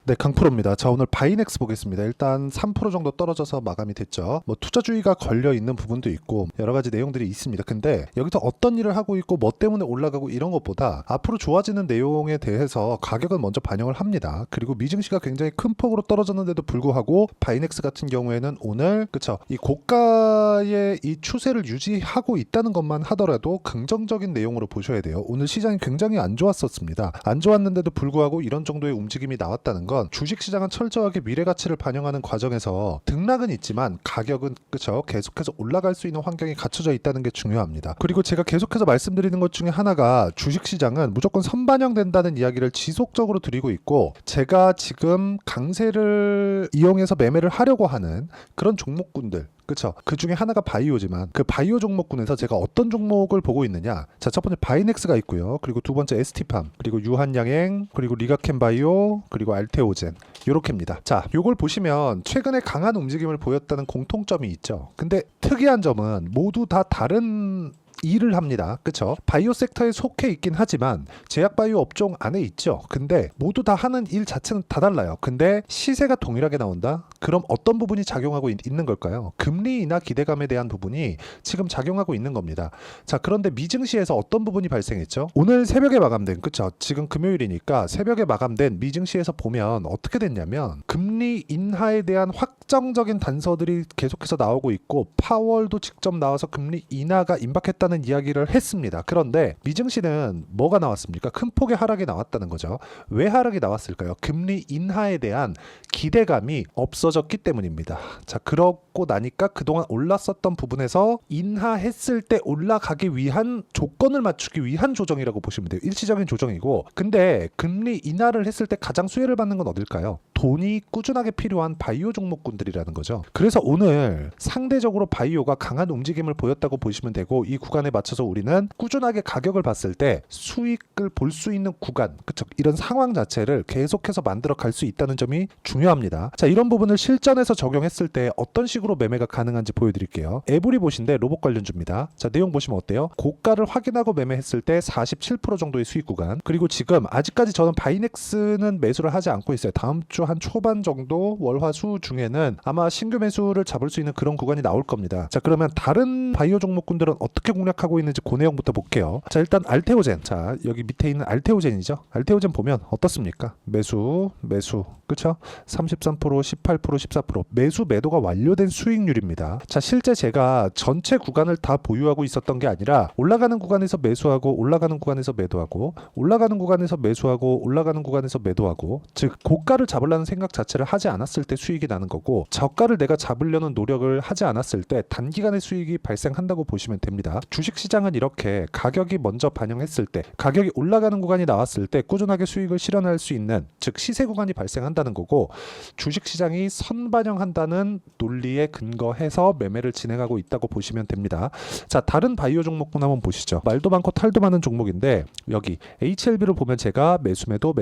네, 강프로입니다. 자, 오늘 바이넥스 보겠습니다. 일단 3% 정도 떨어져서 마감이 됐죠. 뭐 투자주의가 걸려 있는 부분도 있고 여러 가지 내용들이 있습니다. 근데 여기서 어떤 일을 하고 있고 뭐 때문에 올라가고 이런 것보다 앞으로 좋아지는 내용에 대해서 가격은 먼저 반영을 합니다. 그리고 미증시가 굉장히 큰 폭으로 떨어졌는데도 불구하고 바이넥스 같은 경우에는 오늘 그쵸, 이 고가의 이 추세를 유지하고 있다는 것만 하더라도 긍정적인 내용으로 보셔야 돼요. 오늘 시장이 굉장히 안 좋았었습니다. 안 좋았는데도 불구하고 이런 정도의 움직임이 나왔다는 건 주식시장은 철저하게 미래가치를 반영하는 과정에서 등락은 있지만 가격은 그쵸, 계속해서 올라갈 수 있는 환경이 갖춰져 있다는 게 중요합니다. 그리고 제가 계속해서 말씀드리는 것 중에 하나가 주식시장은 무조건 선반영된다는 이야기를 지속적으로 드리고 있고, 제가 지금 강세를 이용해서 매매를 하려고 하는 그런 종목군들, 그쵸, 그 중에 하나가 바이오지만 그 바이오 종목군에서 제가 어떤 종목을 보고 있느냐, 자, 첫 번째 바이넥스가 있고요, 그리고 두 번째 ST팜, 그리고 유한양행, 그리고 리가켄바이오, 그리고 알테오젠, 요렇게입니다. 자, 요걸 보시면 최근에 강한 움직임을 보였다는 공통점이 있죠. 근데 특이한 점은 모두 다 다른 일을 합니다. 그쵸? 바이오 섹터에 속해 있긴 하지만 제약 바이오 업종 안에 있죠. 근데 모두 다 하는 일 자체는 다 달라요. 근데 시세가 동일하게 나온다? 그럼 어떤 부분이 작용하고 있는 걸까요? 금리 인하 기대감에 대한 부분이 지금 작용하고 있는 겁니다. 자, 그런데 미증시에서 어떤 부분이 발생했죠? 오늘 새벽에 마감된, 그쵸? 지금 금요일이니까 새벽에 마감된 미증시에서 보면 어떻게 됐냐면 금리 인하에 대한 확정적인 단서들이 계속해서 나오고 있고, 파월도 직접 나와서 금리 인하가 임박했다는 이야기를 했습니다. 그런데 미증시는 뭐가 나왔습니까? 큰 폭의 하락이 나왔다는 거죠. 왜 하락이 나왔을까요? 금리 인하에 대한 기대감이 없어졌기 때문입니다. 자, 그러고 나니까 그동안 올랐었던 부분에서 인하했을 때 올라가기 위한 조건을 맞추기 위한 조정이라고 보시면 돼요. 일시적인 조정이고, 근데 금리 인하를 했을 때 가장 수혜를 받는 건 어딜까요? 돈이 꾸준하게 필요한 바이오 종목군들이라는 거죠. 그래서 오늘 상대적으로 바이오가 강한 움직임을 보였다고 보시면 되고, 이 구간에 맞춰서 우리는 꾸준하게 가격을 봤을 때 수익을 볼 수 있는 구간, 그쵸? 이런 상황 자체를 계속해서 만들어 갈 수 있다는 점이 중요합니다. 자, 이런 부분을 실전에서 적용했을 때 어떤 식으로 매매가 가능한지 보여드릴게요. 에브리 보신데 로봇 관련주입니다. 자, 내용 보시면 어때요? 고가를 확인하고 매매했을 때 47% 정도의 수익 구간, 그리고 지금 아직까지 저는 바이넥스는 매수를 하지 않고 있어요. 다음 주 한 초반 정도 월화수 중에는 아마 신규 매수를 잡을 수 있는 그런 구간이 나올 겁니다. 자, 그러면 다른 바이오 종목군들은 어떻게 공략하고 있는지 그 내용부터 볼게요. 자, 일단 알테오젠, 자, 여기 밑에 있는 알테오젠이죠. 알테오젠 보면 어떻습니까? 매수, 그쵸? 33%, 18%, 14% 매수 매도가 완료된 수익률입니다. 자, 실제 제가 전체 구간을 다 보유하고 있었던 게 아니라 올라가는 구간에서 매수하고 올라가는 구간에서 매도하고 올라가는 구간에서 매수하고 올라가는 구간에서 매도하고, 즉 고가를 잡으려는 생각 자체를 하지 않았을 때 수익이 나는 거고, 저가를 내가 잡으려는 노력을 하지 않았을 때 단기간에 수익이 발생한다고 보시면 됩니다. 주식시장은 이렇게 가격이 먼저 반영했을 때, 가격이 올라가는 구간이 나왔을 때 꾸준하게 수익을 실현할 수 있는, 즉 시세 구간이 발생한다는 거고, 주식시장이 선반영한다는 논리에 근거해서 매매를 진행하고 있다고 보시면 됩니다. 자, 다른 바이오 종목군 한번 보시죠. 말도 많고 탈도 많은 종목인데 여기 HLB를 보면 제가 매수매도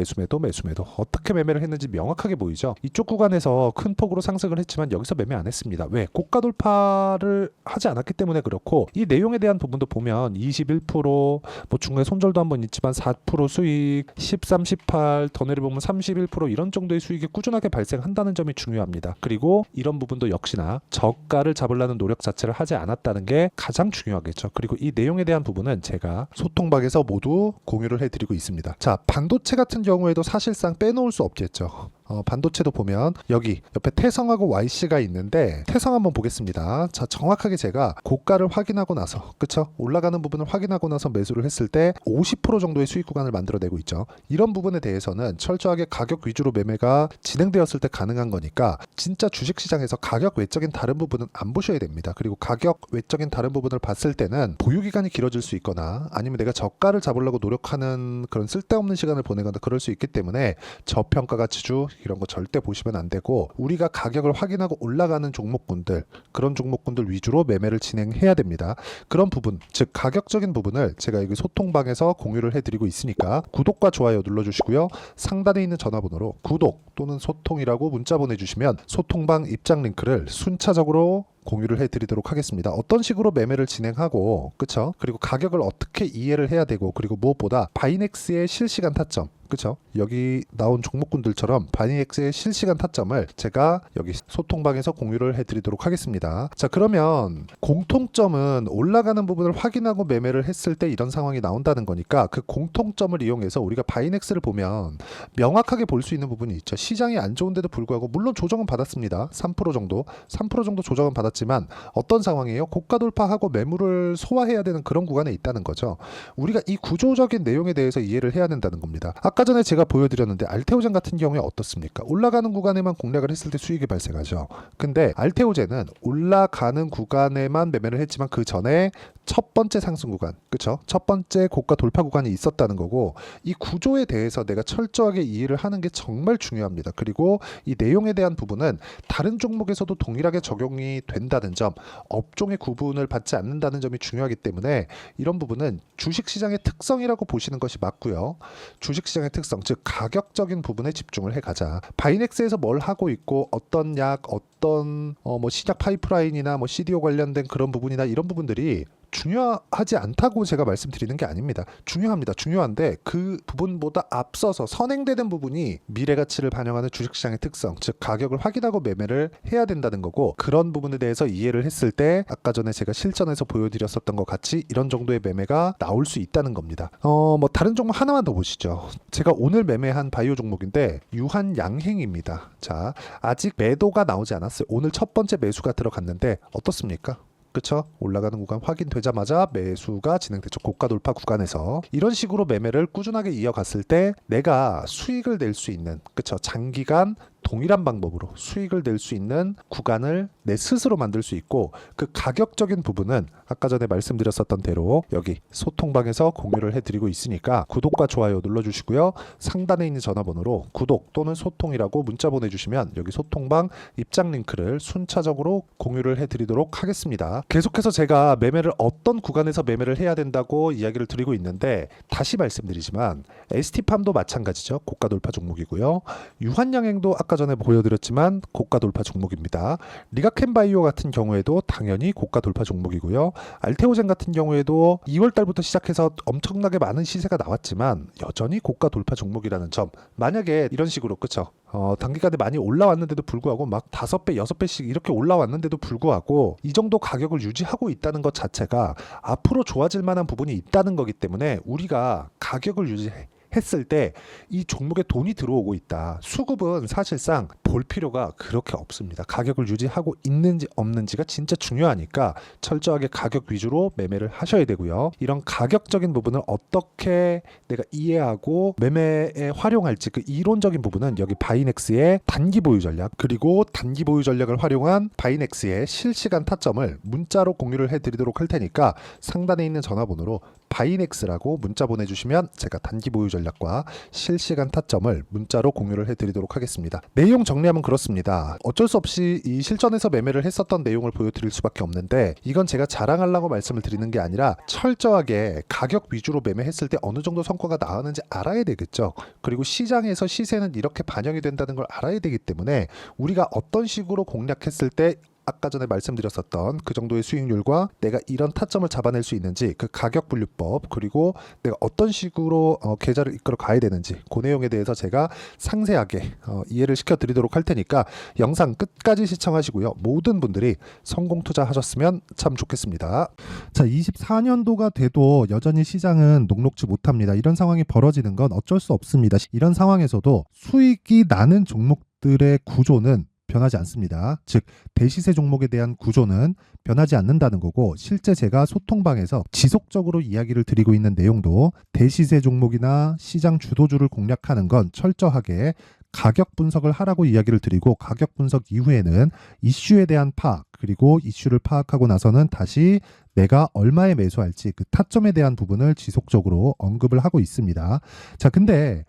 어떻게 매매를 했는지 명확하게 보이죠. 이쪽 구간에서 큰 폭으로 상승을 했지만 여기서 매매 안 했습니다. 왜? 고가 돌파를 하지 않았기 때문에 그렇고, 이 내용에 대한 부분도 보면 21%, 뭐 중간에 손절도 한번 있지만 4% 수익, 13, 18, 더 내려보면 31% 이런 정도의 수익이 꾸준하게 발생한다는 점이 중요합니다. 그리고 이런 부분도 역시나 저가를 잡으려는 노력 자체를 하지 않았다는 게 가장 중요하겠죠. 그리고 이 내용에 대한 부분은 제가 소통방에서 모두 공유를 해드리고 있습니다. 자, 반도체 같은 경우에도 사실상 빼놓을 수 없겠죠. 반도체도 보면 여기 옆에 태성하고 YC가 있는데, 태성 한번 보겠습니다. 자, 정확하게 제가 고가를 확인하고 나서, 그쵸? 올라가는 부분을 확인하고 나서 매수를 했을 때 50% 정도의 수익 구간을 만들어내고 있죠. 이런 부분에 대해서는 철저하게 가격 위주로 매매가 진행되었을 때 가능한 거니까, 진짜 주식시장에서 가격 외적인 다른 부분은 안 보셔야 됩니다. 그리고 가격 외적인 다른 부분을 봤을 때는 보유기간이 길어질 수 있거나 아니면 내가 저가를 잡으려고 노력하는 그런 쓸데없는 시간을 보내거나 그럴 수 있기 때문에 저평가 가치주 이런 거 절대 보시면 안 되고, 우리가 가격을 확인하고 올라가는 종목군들, 그런 종목군들 위주로 매매를 진행해야 됩니다. 그런 부분, 즉 가격적인 부분을 제가 여기 소통방에서 공유를 해드리고 있으니까 구독과 좋아요 눌러주시고요. 상단에 있는 전화번호로 구독 또는 소통이라고 문자 보내주시면 소통방 입장 링크를 순차적으로 공유를 해드리도록 하겠습니다. 어떤 식으로 매매를 진행하고, 그쵸? 그리고 가격을 어떻게 이해를 해야 되고, 그리고 무엇보다 바이넥스의 실시간 타점, 그쵸? 여기 나온 종목군들처럼 바이넥스의 실시간 타점을 제가 여기 소통방에서 공유를 해드리도록 하겠습니다. 자, 그러면 공통점은 올라가는 부분을 확인하고 매매를 했을 때 이런 상황이 나온다는 거니까 그 공통점을 이용해서 우리가 바이넥스를 보면 명확하게 볼 수 있는 부분이 있죠. 시장이 안 좋은데도 불구하고 물론 조정은 받았습니다. 3% 정도 조정은 받았지만 어떤 상황이에요? 고가 돌파하고 매물을 소화해야 되는 그런 구간에 있다는 거죠. 우리가 이 구조적인 내용에 대해서 이해를 해야 된다는 겁니다. 아까 전에 제가 보여드렸는데 알테오젠 같은 경우에 어떻습니까? 올라가는 구간에만 공략을 했을 때 수익이 발생하죠. 근데 알테오젠은 올라가는 구간에만 매매를 했지만 그 전에 첫 번째 상승 구간, 그쵸? 첫 번째 고가 돌파 구간이 있었다는 거고, 이 구조에 대해서 내가 철저하게 이해를 하는 게 정말 중요합니다. 그리고 이 내용에 대한 부분은 다른 종목에서도 동일하게 적용이 된다는 점, 업종의 구분을 받지 않는다는 점이 중요하기 때문에 이런 부분은 주식시장의 특성이라고 보시는 것이 맞고요. 주식시장의 특성, 즉 가격적인 부분에 집중을 해가자. 바이넥스에서 뭘 하고 있고 어떤 약, 어떤 뭐 시작 파이프라인이나 뭐 CDO 관련된 그런 부분이나 이런 부분들이 중요하지 않다고 제가 말씀드리는 게 아닙니다. 중요합니다. 중요한데 그 부분보다 앞서서 선행되는 부분이 미래 가치를 반영하는 주식시장의 특성, 즉 가격을 확인하고 매매를 해야 된다는 거고, 그런 부분에 대해서 이해를 했을 때 아까 전에 제가 실전에서 보여드렸었던 것 같이 이런 정도의 매매가 나올 수 있다는 겁니다. 뭐 다른 종목 하나만 더 보시죠. 제가 오늘 매매한 바이오 종목인데 유한양행입니다. 자, 아직 매도가 나오지 않았어요. 오늘 첫 번째 매수가 들어갔는데 어떻습니까? 그쵸? 올라가는 구간 확인되자마자 매수가 진행됐죠. 고가 돌파 구간에서. 이런 식으로 매매를 꾸준하게 이어갔을 때 내가 수익을 낼 수 있는, 그쵸? 장기간 동일한 방법으로 수익을 낼 수 있는 구간을 내 스스로 만들 수 있고, 그 가격적인 부분은 아까 전에 말씀드렸었던 대로 여기 소통방에서 공유를 해드리고 있으니까 구독과 좋아요 눌러주시고요. 상단에 있는 전화번호로 구독 또는 소통이라고 문자 보내주시면 여기 소통방 입장 링크를 순차적으로 공유를 해드리도록 하겠습니다. 계속해서 제가 매매를 어떤 구간에서 매매를 해야 된다고 이야기를 드리고 있는데, 다시 말씀드리지만 ST팜도 마찬가지죠. 고가 돌파 종목이고요. 유한양행도 아까 전에 보여드렸지만 고가 돌파 종목입니다. 리가켄바이오 같은 경우에도 당연히 고가 돌파 종목이고요. 알테오젠 같은 경우에도 2월 달부터 시작해서 엄청나게 많은 시세가 나왔지만 여전히 고가 돌파 종목이라는 점. 만약에 이런 식으로, 그쵸? 단기간에 많이 올라왔는데도 불구하고 막 5배, 6배씩 이렇게 올라왔는데도 불구하고 이 정도 가격을 유지하고 있다는 것 자체가 앞으로 좋아질 만한 부분이 있다는 거기 때문에 우리가 가격을 했을 때 이 종목에 돈이 들어오고 있다. 수급은 사실상 볼 필요가 그렇게 없습니다. 가격을 유지하고 있는지 없는지가 진짜 중요하니까 철저하게 가격 위주로 매매를 하셔야 되고요. 이런 가격적인 부분을 어떻게 내가 이해하고 매매에 활용할지, 그 이론적인 부분은 여기 바이넥스의 단기 보유 전략, 그리고 단기 보유 전략을 활용한 바이넥스의 실시간 타점을 문자로 공유를 해드리도록 할 테니까 상단에 있는 전화번호로 바이넥스라고 문자 보내주시면 제가 단기 보유 전략과 실시간 타점을 문자로 공유를 해드리도록 하겠습니다. 내용 정리하면 그렇습니다. 어쩔 수 없이 이 실전에서 매매를 했었던 내용을 보여드릴 수밖에 없는데, 이건 제가 자랑하려고 말씀을 드리는 게 아니라 철저하게 가격 위주로 매매했을 때 어느 정도 성과가 나왔는지 알아야 되겠죠. 그리고 시장에서 시세는 이렇게 반영이 된다는 걸 알아야 되기 때문에 우리가 어떤 식으로 공략했을 때 아까 전에 말씀드렸었던 그 정도의 수익률과 내가 이런 타점을 잡아낼 수 있는지, 그 가격 분류법, 그리고 내가 어떤 식으로 계좌를 이끌어 가야 되는지, 그 내용에 대해서 제가 상세하게 이해를 시켜드리도록 할 테니까 영상 끝까지 시청하시고요. 모든 분들이 성공 투자하셨으면 참 좋겠습니다. 자, 24년도가 돼도 여전히 시장은 녹록지 못합니다. 이런 상황이 벌어지는 건 어쩔 수 없습니다. 이런 상황에서도 수익이 나는 종목들의 구조는 변하지 않습니다. 즉 대시세 종목에 대한 구조는 변하지 않는다는 거고, 실제 제가 소통방에서 지속적으로 이야기를 드리고 있는 내용도 대시세 종목이나 시장 주도주를 공략하는 건 철저하게 가격 분석을 하라고 이야기를 드리고, 가격 분석 이후에는 이슈에 대한 파악, 그리고 이슈를 파악하고 나서는 다시 내가 얼마에 매수할지 그 타점에 대한 부분을 지속적으로 언급을 하고 있습니다. 자, 근데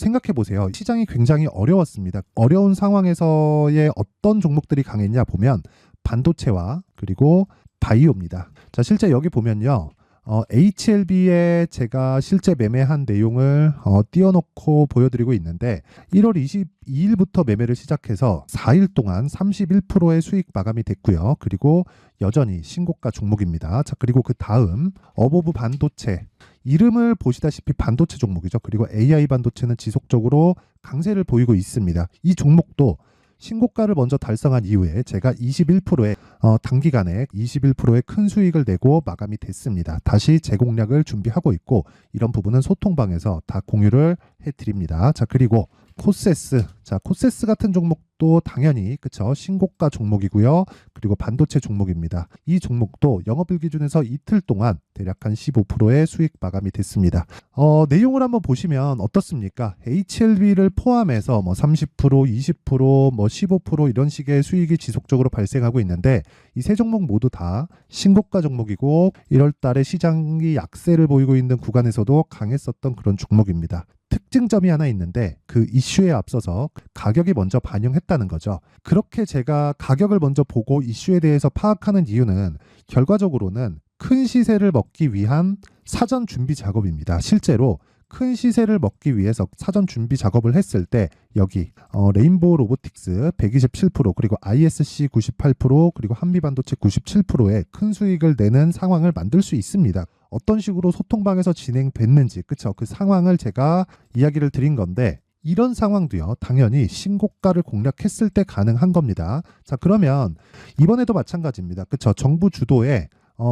생각해 보세요. 시장이 굉장히 어려웠습니다. 어려운 상황에서의 어떤 종목들이 강했냐 보면 반도체와 그리고 바이오입니다. 자, 실제 여기 보면요. HLB에 제가 실제 매매한 내용을 띄워놓고 보여드리고 있는데 1월 22일부터 매매를 시작해서 4일 동안 31%의 수익 마감이 됐고요. 그리고 여전히 신고가 종목입니다. 자, 그리고 그 다음 어보브 반도체, 이름을 보시다시피 반도체 종목이죠. 그리고 AI 반도체는 지속적으로 강세를 보이고 있습니다. 이 종목도 신고가를 먼저 달성한 이후에 제가 21%의 단기간에 21%의 큰 수익을 내고 마감이 됐습니다. 다시 재공략을 준비하고 있고 이런 부분은 소통방에서 다 공유를 해드립니다. 자, 그리고 코세스, 자, 코세스 같은 종목도 당연히 그쵸, 신고가 종목이고요. 그리고 반도체 종목입니다. 이 종목도 영업일 기준에서 이틀 동안 대략 한 15%의 수익 마감이 됐습니다. 내용을 한번 보시면 어떻습니까? HLB를 포함해서 뭐 30%, 20%, 뭐 15% 이런 식의 수익이 지속적으로 발생하고 있는데 이 세 종목 모두 다 신고가 종목이고 1월 달에 시장이 약세를 보이고 있는 구간에서도 강했었던 그런 종목입니다. 특징점이 하나 있는데 그 이슈에 앞서서 가격이 먼저 반영했다는 거죠. 그렇게 제가 가격을 먼저 보고 이슈에 대해서 파악하는 이유는 결과적으로는 큰 시세를 먹기 위한 사전 준비 작업입니다. 실제로 큰 시세를 먹기 위해서 사전 준비 작업을 했을 때 여기 레인보우 로보틱스 127% 그리고 ISC 98% 그리고 한미반도체 97%의 큰 수익을 내는 상황을 만들 수 있습니다. 어떤 식으로 소통방에서 진행됐는지 그쵸, 그 상황을 제가 이야기를 드린 건데 이런 상황도요 당연히 신고가를 공략했을 때 가능한 겁니다. 자, 그러면 이번에도 마찬가지입니다. 그쵸, 정부 주도의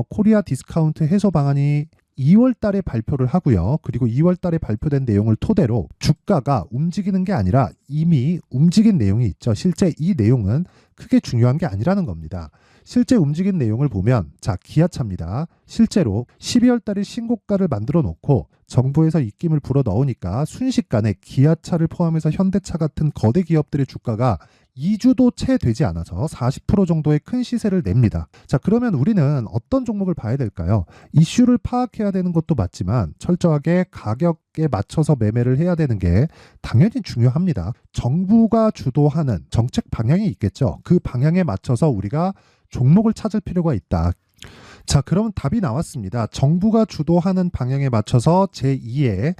코리아 디스카운트 해소 방안이 2월 달에 발표를 하고요. 그리고 2월 달에 발표된 내용을 토대로 주가가 움직이는 게 아니라 이미 움직인 내용이 있죠. 실제 이 내용은 크게 중요한 게 아니라는 겁니다. 실제 움직인 내용을 보면 자, 기아차입니다. 실제로 12월 달에 신고가를 만들어 놓고 정부에서 입김을 불어 넣으니까 순식간에 기아차를 포함해서 현대차 같은 거대 기업들의 주가가 2주도 채 되지 않아서 40% 정도의 큰 시세를 냅니다. 자, 그러면 우리는 어떤 종목을 봐야 될까요? 이슈를 파악해야 되는 것도 맞지만 철저하게 가격에 맞춰서 매매를 해야 되는 게 당연히 중요합니다. 정부가 주도하는 정책 방향이 있겠죠. 그 방향에 맞춰서 우리가 종목을 찾을 필요가 있다. 자, 그럼 답이 나왔습니다. 정부가 주도하는 방향에 맞춰서 제2의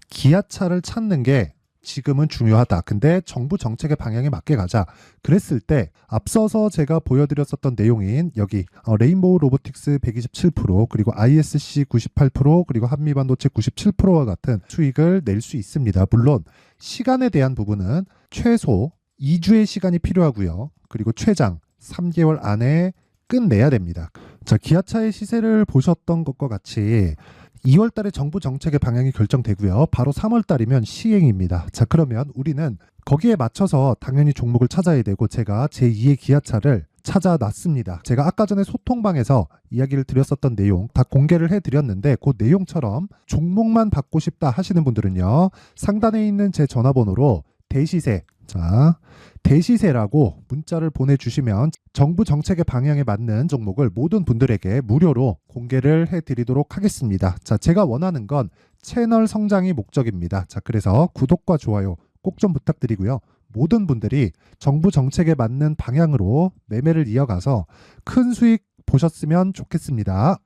기아차를 찾는 게 지금은 중요하다. 근데 정부 정책의 방향에 맞게 가자. 그랬을 때 앞서서 제가 보여드렸었던 내용인 여기 레인보우 로보틱스 127% 그리고 ISC 98% 그리고 한미반도체 97%와 같은 수익을 낼 수 있습니다. 물론 시간에 대한 부분은 최소 2주의 시간이 필요하고요. 그리고 최장 3개월 안에 끝내야 됩니다. 자, 기아차의 시세를 보셨던 것과 같이 2월 달에 정부 정책의 방향이 결정되고요. 바로 3월 달이면 시행입니다. 자, 그러면 우리는 거기에 맞춰서 당연히 종목을 찾아야 되고 제가 제2의 기아차를 찾아놨습니다. 제가 아까 전에 소통방에서 이야기를 드렸었던 내용 다 공개를 해드렸는데 그 내용처럼 종목만 받고 싶다 하시는 분들은요. 상단에 있는 제 전화번호로 대시세, 자, 대시세라고 문자를 보내주시면 정부 정책의 방향에 맞는 종목을 모든 분들에게 무료로 공개를 해드리도록 하겠습니다. 자, 제가 원하는 건 채널 성장이 목적입니다. 자, 그래서 구독과 좋아요 꼭 좀 부탁드리고요. 모든 분들이 정부 정책에 맞는 방향으로 매매를 이어가서 큰 수익 보셨으면 좋겠습니다.